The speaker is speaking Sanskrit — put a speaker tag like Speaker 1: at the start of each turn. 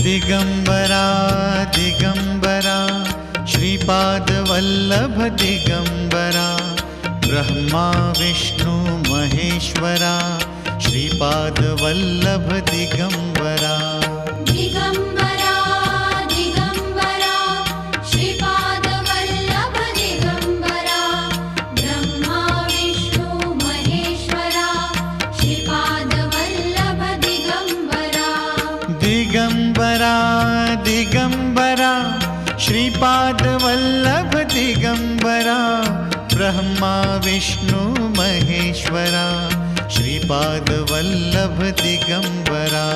Speaker 1: दिगंबरा दिगंबरा श्रीपादवल्लभ दिगंबरा ब्रह्मा विष्णु महेश्वरा श्रीपादवल्लभ दिगंबरा
Speaker 2: दिगंबरा दिगंबरा श्रीपादवल्लभ दिगंबरा ब्रह्मा विष्णु महेश्वरा श्रीपादवल्लभ दिगंबरा
Speaker 1: दिगंबरा दिगंबरा श्रीपादवल्लभ दिगंबरा ब्रह्मा विष्णु महेश्वरा श्रीपादवल्लभ दिगंबरा